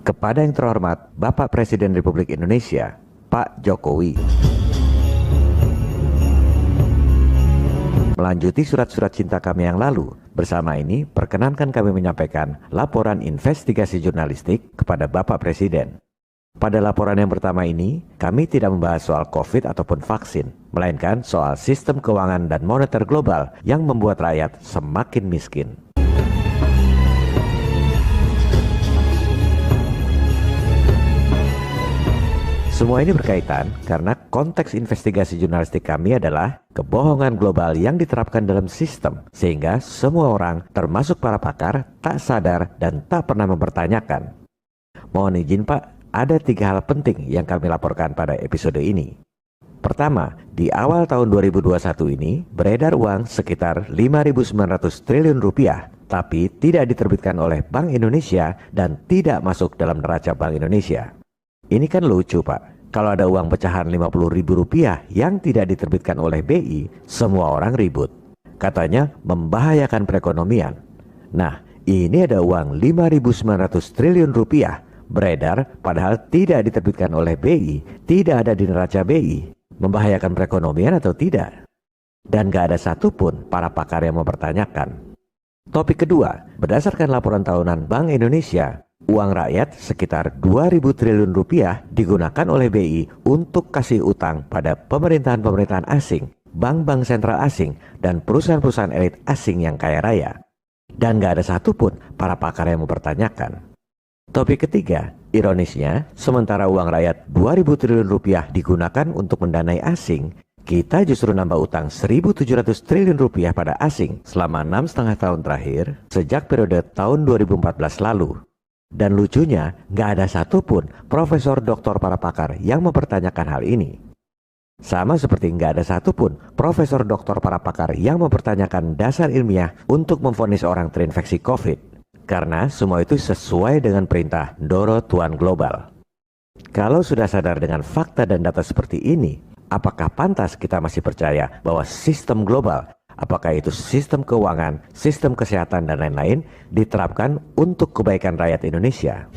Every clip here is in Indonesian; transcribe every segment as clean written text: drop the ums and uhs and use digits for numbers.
Kepada yang terhormat Bapak Presiden Republik Indonesia, Pak Jokowi. Melanjuti surat-surat cinta kami yang lalu, bersama ini perkenankan kami menyampaikan laporan investigasi jurnalistik kepada Bapak Presiden. Pada laporan yang pertama ini, kami tidak membahas soal COVID ataupun vaksin, melainkan soal sistem keuangan dan moneter global yang membuat rakyat semakin miskin. Semua ini berkaitan karena konteks investigasi jurnalistik kami adalah kebohongan global yang diterapkan dalam sistem, sehingga semua orang, termasuk para pakar, tak sadar dan tak pernah mempertanyakan. Mohon izin Pak, ada 3 hal penting yang kami laporkan pada episode ini. Pertama, di awal tahun 2021 ini beredar uang sekitar 5.900 triliun rupiah, tapi tidak diterbitkan oleh Bank Indonesia dan tidak masuk dalam neraca Bank Indonesia. Ini kan lucu Pak, kalau ada uang pecahan Rp50.000 yang tidak diterbitkan oleh BI, semua orang ribut. Katanya membahayakan perekonomian. Nah, ini ada uang 5.900 triliun rupiah beredar padahal tidak diterbitkan oleh BI, tidak ada di neraca BI. Membahayakan perekonomian atau tidak? Dan gak ada satupun para pakar yang mempertanyakan. Topik kedua, berdasarkan laporan tahunan Bank Indonesia, uang rakyat sekitar 2.000 triliun rupiah digunakan oleh BI untuk kasih utang pada pemerintahan-pemerintahan asing, bank-bank sentral asing, dan perusahaan-perusahaan elit asing yang kaya raya. Dan gak ada satupun para pakar yang mempertanyakan. Topik ketiga, ironisnya, sementara uang rakyat 2.000 triliun rupiah digunakan untuk mendanai asing, kita justru nambah utang 1.700 triliun rupiah pada asing selama 6,5 tahun terakhir sejak periode tahun 2014 lalu. Dan lucunya, nggak ada satupun profesor doktor para pakar yang mempertanyakan hal ini. Sama seperti nggak ada satupun profesor doktor para pakar yang mempertanyakan dasar ilmiah untuk memvonis orang terinfeksi COVID. Karena semua itu sesuai dengan perintah Ndoro Tuan Global. Kalau sudah sadar dengan fakta dan data seperti ini, apakah pantas kita masih percaya bahwa sistem global, apakah itu sistem keuangan, sistem kesehatan, dan lain-lain, diterapkan untuk kebaikan rakyat Indonesia?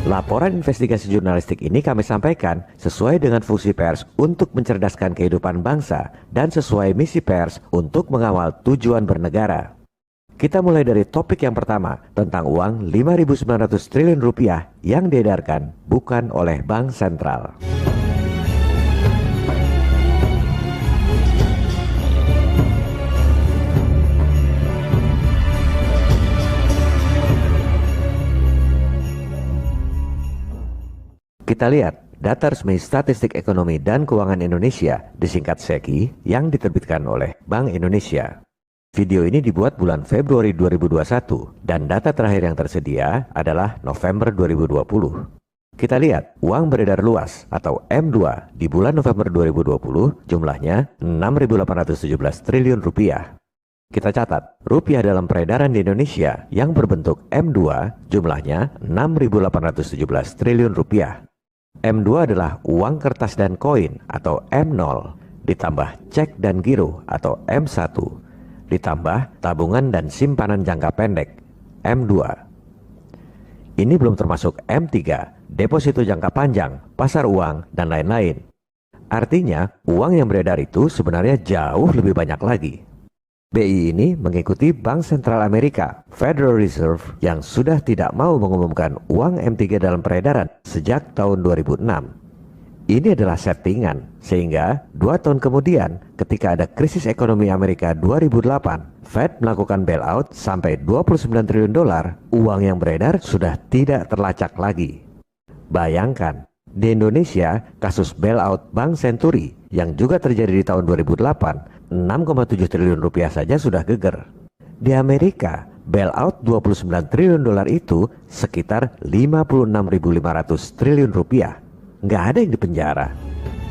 Laporan investigasi jurnalistik ini kami sampaikan sesuai dengan fungsi pers untuk mencerdaskan kehidupan bangsa dan sesuai misi pers untuk mengawal tujuan bernegara. Kita mulai dari topik yang pertama tentang uang 5.900 triliun rupiah yang diedarkan bukan oleh Bank Sentral. Kita lihat data resmi Statistik Ekonomi dan Keuangan Indonesia, disingkat SEKI, yang diterbitkan oleh Bank Indonesia. Video ini dibuat bulan Februari 2021 dan data terakhir yang tersedia adalah November 2020. Kita lihat uang beredar luas atau M2 di bulan November 2020 jumlahnya 6.817 triliun rupiah. Kita catat, rupiah dalam peredaran di Indonesia yang berbentuk M2 jumlahnya 6.817 triliun rupiah. M2 adalah uang kertas dan koin atau M0 ditambah cek dan giro atau M1 ditambah tabungan dan simpanan jangka pendek M2. Ini belum termasuk M3, deposito jangka panjang, pasar uang, dan lain-lain. Artinya uang yang beredar itu sebenarnya jauh lebih banyak lagi. BI ini mengikuti Bank Sentral Amerika, Federal Reserve, yang sudah tidak mau mengumumkan uang M3 dalam peredaran sejak tahun 2006. Ini adalah settingan, sehingga 2 tahun kemudian ketika ada krisis ekonomi Amerika 2008, Fed melakukan bailout sampai 29 triliun dolar, uang yang beredar sudah tidak terlacak lagi. Bayangkan, di Indonesia kasus bailout Bank Senturi yang juga terjadi di tahun 2008, 6,7 triliun rupiah saja sudah geger. Di Amerika, bailout 29 triliun dolar itu sekitar 56.500 triliun rupiah. Nggak ada yang dipenjara.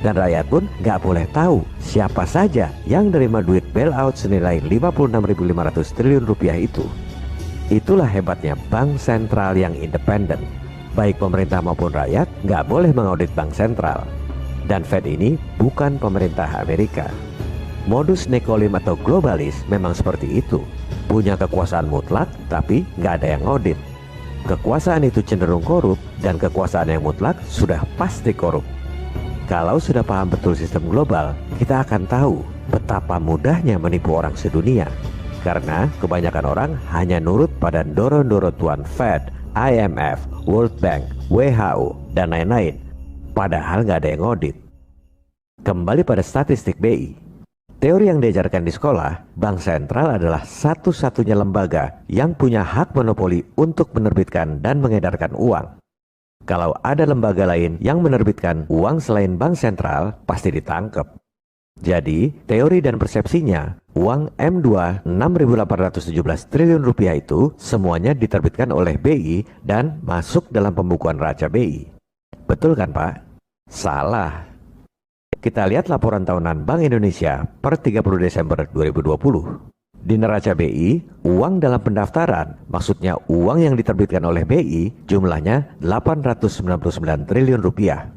Dan rakyat pun nggak boleh tahu siapa saja yang nerima duit bailout senilai 56.500 triliun rupiah itu. Itulah hebatnya bank sentral yang independen. Baik pemerintah maupun rakyat nggak boleh mengaudit bank sentral. Dan Fed ini bukan pemerintah Amerika. Modus nekolim atau globalis memang seperti itu. Punya kekuasaan mutlak tapi nggak ada yang audit. Kekuasaan itu cenderung korup dan kekuasaan yang mutlak sudah pasti korup. Kalau sudah paham betul sistem global, kita akan tahu betapa mudahnya menipu orang sedunia. Karena kebanyakan orang hanya nurut pada ndoro-ndoro tuan Fed, IMF, World Bank, WHO, dan lain-lain. Padahal nggak ada yang audit. Kembali pada statistik BI. Teori yang diajarkan di sekolah, Bank Sentral adalah satu-satunya lembaga yang punya hak monopoli untuk menerbitkan dan mengedarkan uang. Kalau ada lembaga lain yang menerbitkan uang selain Bank Sentral, pasti ditangkap. Jadi, teori dan persepsinya, uang M2 6.817 triliun rupiah itu semuanya diterbitkan oleh BI dan masuk dalam pembukuan neraca BI. Betul kan, Pak? Salah. Kita lihat laporan tahunan Bank Indonesia per 30 Desember 2020. Di neraca BI, uang dalam pendaftaran, maksudnya uang yang diterbitkan oleh BI, jumlahnya 899 triliun rupiah.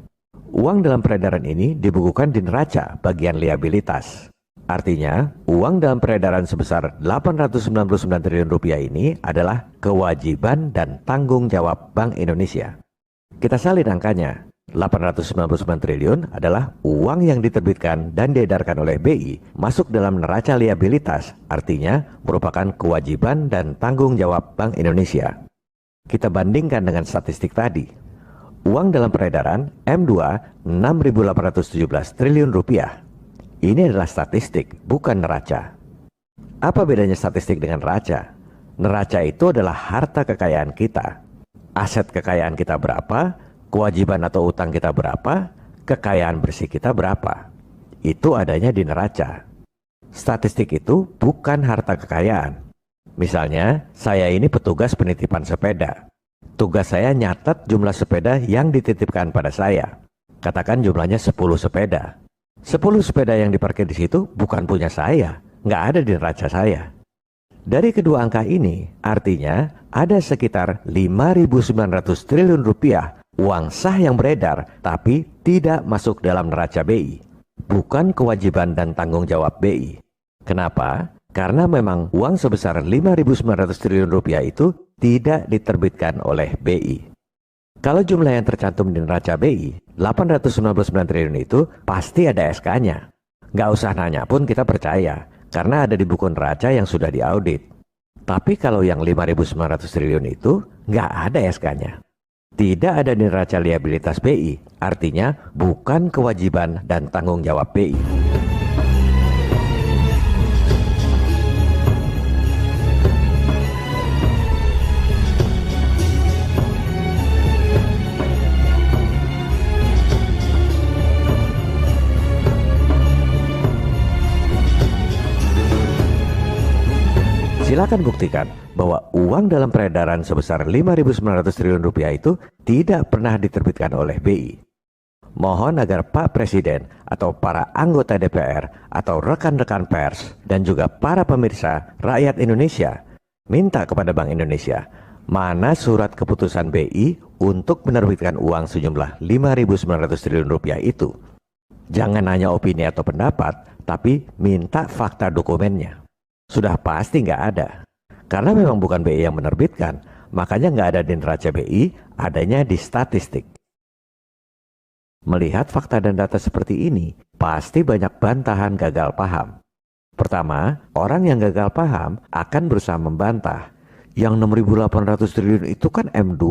Uang dalam peredaran ini dibukukan di neraca bagian liabilitas. Artinya, uang dalam peredaran sebesar 899 triliun rupiah ini adalah kewajiban dan tanggung jawab Bank Indonesia. Kita salin angkanya. 899 triliun adalah uang yang diterbitkan dan diedarkan oleh BI masuk dalam neraca liabilitas, artinya merupakan kewajiban dan tanggung jawab Bank Indonesia. Kita bandingkan dengan statistik tadi. Uang dalam peredaran M2 6.817 triliun rupiah. Ini adalah statistik, bukan neraca. Apa bedanya statistik dengan neraca? Neraca itu adalah harta kekayaan kita. Aset kekayaan kita berapa? Kewajiban atau utang kita berapa, kekayaan bersih kita berapa. Itu adanya di neraca. Statistik itu bukan harta kekayaan. Misalnya, saya ini petugas penitipan sepeda. Tugas saya nyatet jumlah sepeda yang dititipkan pada saya. Katakan jumlahnya 10 sepeda. 10 sepeda yang diparkir di situ bukan punya saya, nggak ada di neraca saya. Dari kedua angka ini, artinya ada sekitar 5.900 triliun rupiah uang sah yang beredar tapi tidak masuk dalam neraca BI. Bukan kewajiban dan tanggung jawab BI. Kenapa? Karena memang uang sebesar 5.900 triliun rupiah itu tidak diterbitkan oleh BI. Kalau jumlah yang tercantum di neraca BI, 899 triliun itu pasti ada SK-nya. Nggak usah nanya pun kita percaya, karena ada di buku neraca yang sudah diaudit. Tapi kalau yang 5.900 triliun itu nggak ada SK-nya. Tidak ada di neraca liabilitas BI, artinya bukan kewajiban dan tanggung jawab BI. Silakan buktikan bahwa uang dalam peredaran sebesar 5.900 triliun rupiah itu tidak pernah diterbitkan oleh BI. Mohon agar Pak Presiden atau para anggota DPR atau rekan-rekan pers dan juga para pemirsa rakyat Indonesia minta kepada Bank Indonesia mana surat keputusan BI untuk menerbitkan uang sejumlah 5.900 triliun rupiah itu. Jangan hanya opini atau pendapat, tapi minta fakta dokumennya. Sudah pasti nggak ada. Karena memang bukan BI yang menerbitkan, makanya nggak ada di neraca BI, adanya di statistik. Melihat fakta dan data seperti ini, pasti banyak bantahan gagal paham. Pertama, orang yang gagal paham akan berusaha membantah. Yang 6.800 triliun itu kan M2,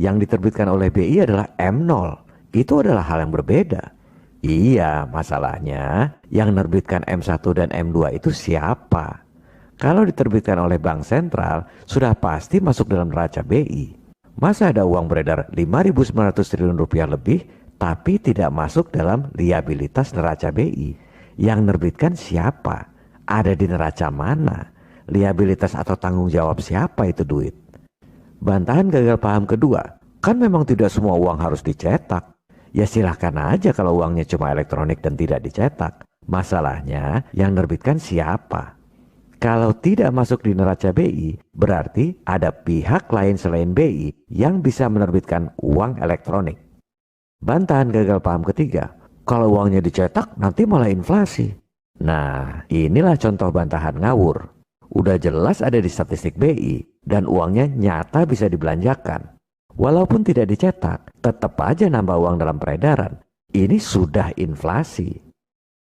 yang diterbitkan oleh BI adalah M0. Itu adalah hal yang berbeda. Iya, masalahnya yang menerbitkan M1 dan M2 itu siapa? Kalau diterbitkan oleh Bank Sentral, sudah pasti masuk dalam neraca BI. Masa ada uang beredar 5.900 triliun rupiah lebih, tapi tidak masuk dalam liabilitas neraca BI? Yang menerbitkan siapa? Ada di neraca mana? Liabilitas atau tanggung jawab siapa itu duit? Bantahan gagal paham kedua, kan memang tidak semua uang harus dicetak. Ya silahkan aja kalau uangnya cuma elektronik dan tidak dicetak. Masalahnya yang menerbitkan siapa? Kalau tidak masuk di neraca BI, berarti ada pihak lain selain BI yang bisa menerbitkan uang elektronik. Bantahan gagal paham ketiga, Kalau uangnya dicetak nanti malah inflasi. Nah, inilah contoh bantahan ngawur. Udah jelas ada di statistik BI dan uangnya nyata bisa dibelanjakan. Walaupun tidak dicetak, tetap aja nambah uang dalam peredaran. Ini sudah inflasi.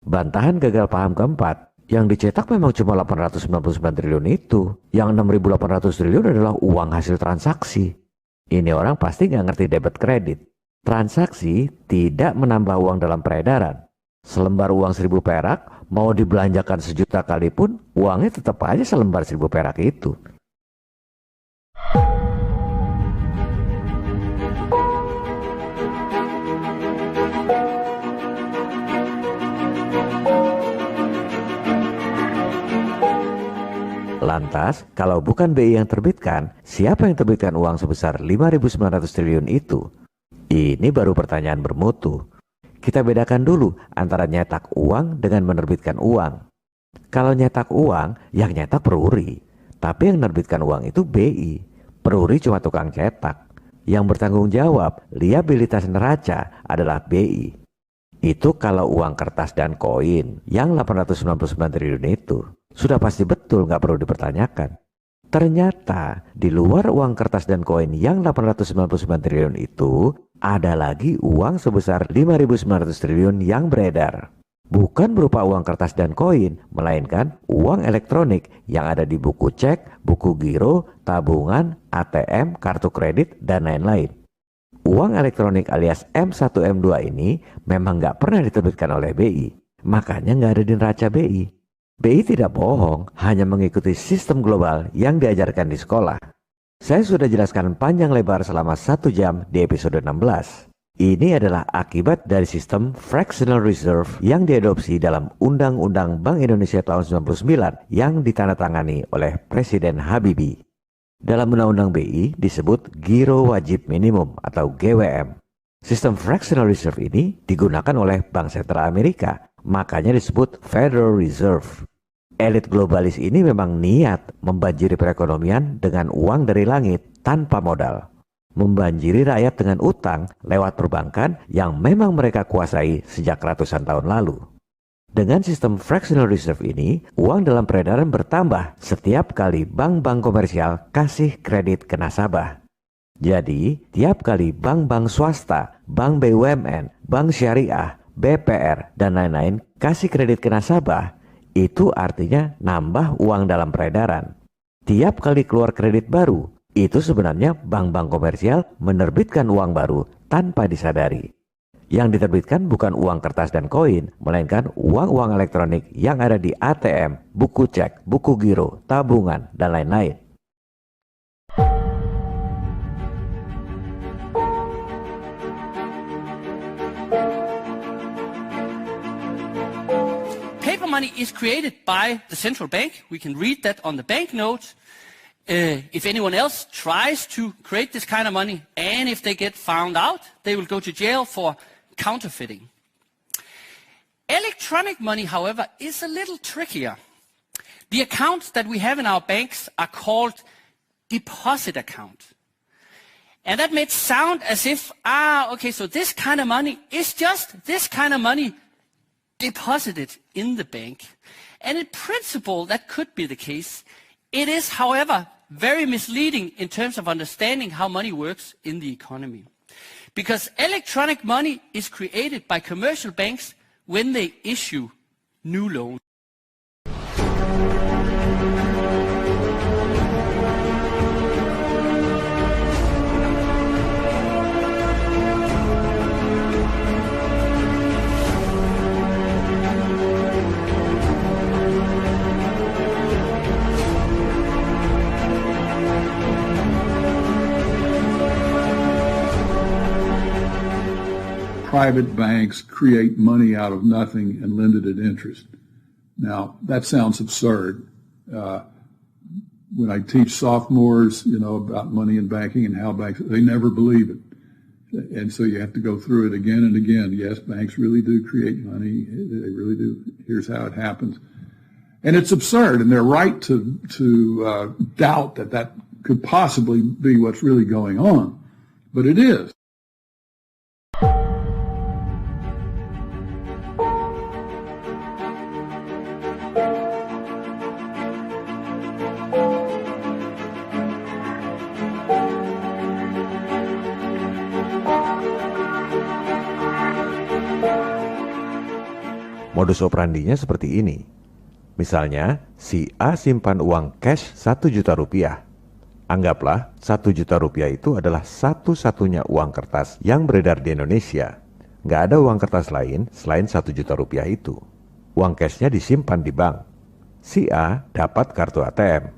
Bantahan gagal paham keempat, yang dicetak memang cuma 899 triliun itu. Yang 6.800 triliun adalah uang hasil transaksi. Ini orang pasti nggak ngerti debit kredit. Transaksi tidak menambah uang dalam peredaran. Selembar uang 1.000 perak mau dibelanjakan 1.000.000 kali pun uangnya tetap aja selembar 1.000 perak itu. Lantas, kalau bukan BI yang terbitkan, siapa yang terbitkan uang sebesar 5.900 triliun itu? Ini baru pertanyaan bermutu. Kita bedakan dulu antara nyetak uang dengan menerbitkan uang. Kalau nyetak uang, yang nyetak peruri. Tapi yang menerbitkan uang itu BI. Peruri cuma tukang cetak. Yang bertanggung jawab liabilitas neraca adalah BI. Itu kalau uang kertas dan koin yang 899 triliun itu. Sudah pasti betul, nggak perlu dipertanyakan. Ternyata di luar uang kertas dan koin yang 899 triliun itu, ada lagi uang sebesar 5.900 triliun yang beredar. Bukan berupa uang kertas dan koin, melainkan uang elektronik yang ada di buku cek, buku giro, tabungan, ATM, kartu kredit, dan lain-lain. Uang elektronik alias M1 M2 ini memang nggak pernah diterbitkan oleh BI, makanya nggak ada di neraca BI. BI tidak bohong, hanya mengikuti sistem global yang diajarkan di sekolah. Saya sudah jelaskan panjang lebar selama 1 jam di episode 16. Ini adalah akibat dari sistem fractional reserve yang diadopsi dalam Undang-Undang Bank Indonesia tahun 99 yang ditandatangani oleh Presiden Habibie. Dalam Undang-Undang BI disebut Giro Wajib Minimum atau GWM. Sistem fractional reserve ini digunakan oleh Bank Sentral Amerika, makanya disebut Federal Reserve. Elit globalis ini memang niat membanjiri perekonomian dengan uang dari langit tanpa modal. Membanjiri rakyat dengan utang lewat perbankan yang memang mereka kuasai sejak ratusan tahun lalu. Dengan sistem fractional reserve ini, uang dalam peredaran bertambah setiap kali bank-bank komersial kasih kredit ke nasabah. Jadi, tiap kali bank-bank swasta, bank BUMN, bank syariah, BPR, dan lain-lain kasih kredit ke nasabah, itu artinya nambah uang dalam peredaran. Tiap kali keluar kredit baru, itu sebenarnya bank-bank komersial menerbitkan uang baru tanpa disadari. Yang diterbitkan bukan uang kertas dan koin, melainkan uang-uang elektronik yang ada di ATM, buku cek, buku giro, tabungan, dan lain-lain. Paper money is created by the central bank. We can read that on the banknote. If anyone else tries to create this kind of money, and if they get found out, they will go to jail for counterfeiting. Electronic money, however, is a little trickier. The accounts that we have in our banks are called deposit account. And that may sound as if, okay, so this kind of money is just this kind of money deposited in the bank. And in principle, that could be the case. It is, however, very misleading in terms of understanding how money works in the economy. Because electronic money is created by commercial banks when they issue new loans. Private banks create money out of nothing and lend it at interest. Now, that sounds absurd. When I teach sophomores, about money and banking and how banks, they never believe it. And so you have to go through it again and again. Yes, banks really do create money. They really do. Here's how it happens. And it's absurd, and they're right to doubt that could possibly be what's really going on. But it is. Modus operandinya seperti ini. Misalnya, si A simpan uang cash 1 juta rupiah. Anggaplah 1 juta rupiah itu adalah satu-satunya uang kertas yang beredar di Indonesia. Nggak ada uang kertas lain selain 1 juta rupiah itu. Uang cashnya disimpan di bank. Si A dapat kartu ATM.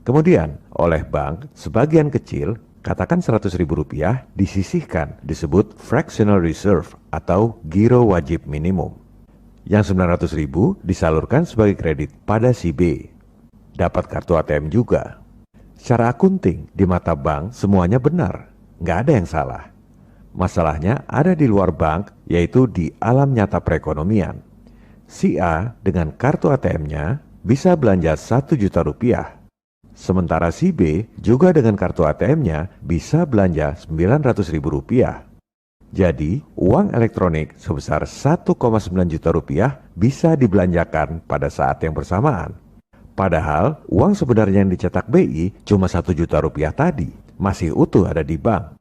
Kemudian, oleh bank, sebagian kecil, katakan 100 ribu rupiah, disisihkan, disebut fractional reserve atau giro wajib minimum. Yang 900 ribu disalurkan sebagai kredit pada si B. Dapat kartu ATM juga. Secara akunting, di mata bank semuanya benar, nggak ada yang salah. Masalahnya ada di luar bank, yaitu di alam nyata perekonomian. Si A dengan kartu ATM-nya bisa belanja 1 juta rupiah. Sementara si B juga dengan kartu ATM-nya bisa belanja 900 ribu rupiah. Jadi, uang elektronik sebesar 1,9 juta rupiah bisa dibelanjakan pada saat yang bersamaan. Padahal, uang sebenarnya yang dicetak BI cuma 1 juta rupiah tadi, masih utuh ada di bank.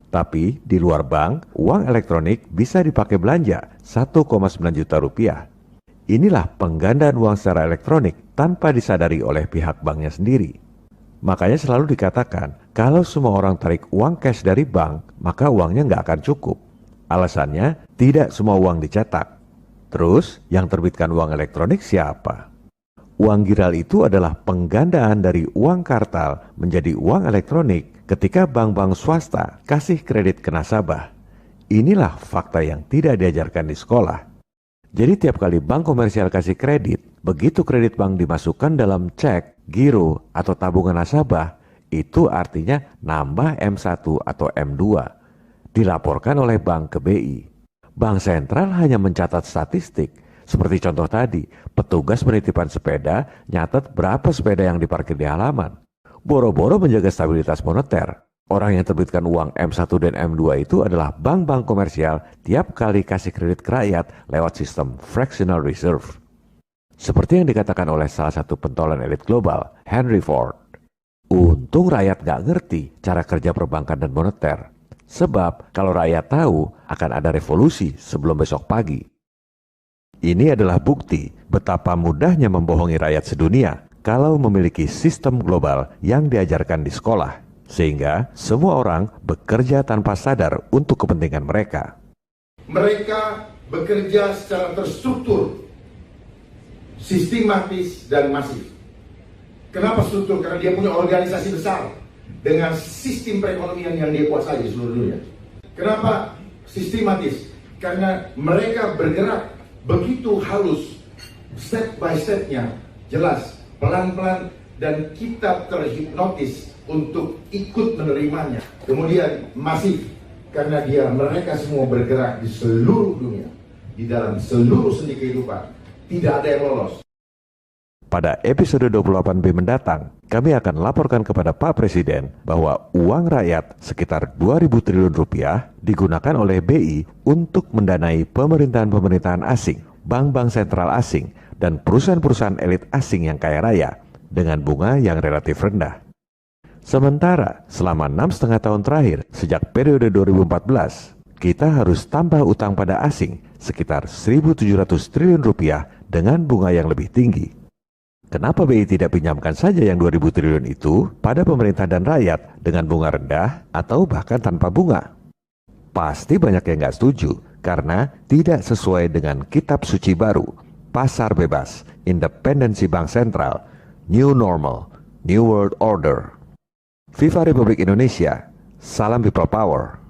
Tapi, di luar bank, uang elektronik bisa dipakai belanja 1,9 juta rupiah. Inilah penggandaan uang secara elektronik tanpa disadari oleh pihak banknya sendiri. Makanya selalu dikatakan, kalau semua orang tarik uang cash dari bank, maka uangnya nggak akan cukup. Alasannya, tidak semua uang dicetak. Terus, yang terbitkan uang elektronik siapa? Uang giral itu adalah penggandaan dari uang kartal menjadi uang elektronik ketika bank-bank swasta kasih kredit ke nasabah. Inilah fakta yang tidak diajarkan di sekolah. Jadi tiap kali bank komersial kasih kredit, begitu kredit bank dimasukkan dalam cek, giro, atau tabungan nasabah, itu artinya nambah M1 atau M2. Dilaporkan oleh bank ke BI. Bank sentral hanya mencatat statistik. Seperti contoh tadi, petugas penitipan sepeda nyatet berapa sepeda yang diparkir di halaman. Boro-boro menjaga stabilitas moneter. Orang yang terbitkan uang M1 dan M2 itu adalah bank-bank komersial tiap kali kasih kredit ke rakyat lewat sistem fractional reserve. Seperti yang dikatakan oleh salah satu pentolan elit global, Henry Ford. Untung rakyat gak ngerti cara kerja perbankan dan moneter. Sebab kalau rakyat tahu akan ada revolusi sebelum besok pagi. Ini adalah bukti betapa mudahnya membohongi rakyat sedunia kalau memiliki sistem global yang diajarkan di sekolah, sehingga semua orang bekerja tanpa sadar untuk kepentingan mereka. Mereka bekerja secara terstruktur, sistematis, dan masif. Kenapa struktur? Karena dia punya organisasi besar dengan sistem perekonomian yang dia kuasai di seluruh dunia. Kenapa sistematis? Karena mereka bergerak begitu halus, step by stepnya, jelas, pelan-pelan, dan kita terhipnotis untuk ikut menerimanya. Kemudian masif, karena mereka semua bergerak di seluruh dunia, di dalam seluruh sendi kehidupan, tidak ada yang lolos. Pada episode 28B mendatang, kami akan laporkan kepada Pak Presiden bahwa uang rakyat sekitar 2.000 triliun rupiah digunakan oleh BI untuk mendanai pemerintahan-pemerintahan asing, bank-bank sentral asing, dan perusahaan-perusahaan elit asing yang kaya raya dengan bunga yang relatif rendah. Sementara selama 6,5 tahun terakhir sejak periode 2014, kita harus tambah utang pada asing sekitar 1.700 triliun rupiah dengan bunga yang lebih tinggi. Kenapa BI tidak pinjamkan saja yang 2.000 triliun itu pada pemerintah dan rakyat dengan bunga rendah atau bahkan tanpa bunga? Pasti banyak yang nggak setuju karena tidak sesuai dengan kitab suci baru, pasar bebas, independensi bank sentral, new normal, new world order. Viva Republik Indonesia, salam people power.